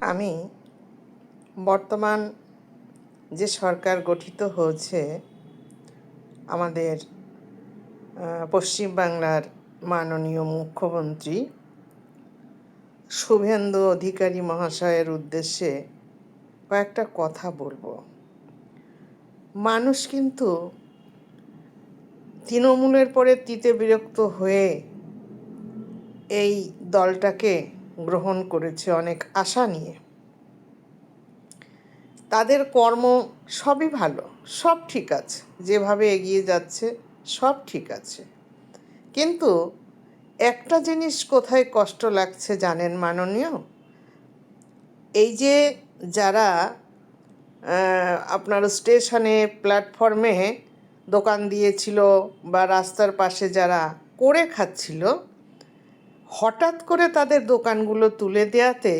আমি বর্তমান যে সরকার গঠিত হয়েছে আমাদের পশ্চিমবাংলার মাননীয় মুখ্যমন্ত্রী শুভেন্দু অধিকারী মহাশয়ের উদ্দেশ্যে কয়েকটা কথা বলবো। মানুষ কিন্তু তৃণমূলের পরে তিতে বিরক্ত হয়ে এই দলটাকে গ্রহণ করেছে অনেক আশা নিয়ে। তাদের কর্ম সবই ভালো, সব ঠিক আছে, যেভাবে এগিয়ে যাচ্ছে সব ঠিক আছে, কিন্তু একটা জিনিস কোথায় কষ্ট লাগছে জানেন মাননীয়? এই যে যারা আপনার স্টেশনে প্ল্যাটফর্মে দোকান দিয়েছিল বা রাস্তার পাশে যারা করে খাচ্ছিল, হঠাৎ করে তাদের দোকানগুলো তুলে দেওয়াতে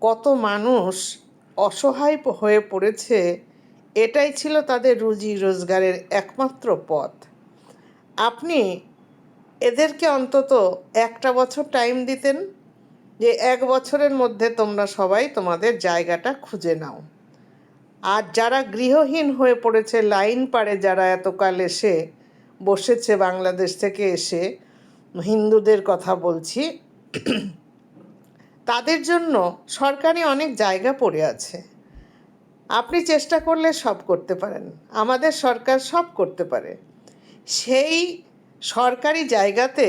কত মানুষ অসহায় হয়ে পড়েছে। এটাই ছিল তাদের রুজি রোজগারের একমাত্র পথ। আপনি এদেরকে অন্তত একটা বছর টাইম দিতেন, যে 1 বছরের মধ্যে তোমরা সবাই তোমাদের জায়গাটা খুঁজে নাও। আর যারা গৃহহীন হয়ে পড়েছে, লাইন পাড়ে যারা এতকাল এসে বসেছে বাংলাদেশ থেকে এসে, হিন্দুদের কথা বলছি, তাদের জন্য সরকারি অনেক জায়গা পড়ে আছে। আপনি চেষ্টা করলে সব করতে পারেন, আমাদের সরকার সব করতে পারে। সেই সরকারি জায়গাতে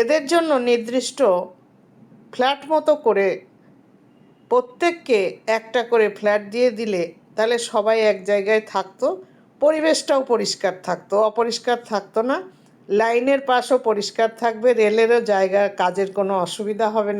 এদের জন্য নির্দিষ্ট ফ্ল্যাট মতো করে প্রত্যেককে একটা করে ফ্ল্যাট দিয়ে দিলে তাহলে সবাই এক জায়গায় থাকতো, পরিবেশটাও পরিষ্কার থাকতো, অপরিষ্কার থাকতো না। লাইনের পাশও পরিষ্কার থাকবে, রেলেরও জায়গা, কাজের কোনো অসুবিধা হবে না।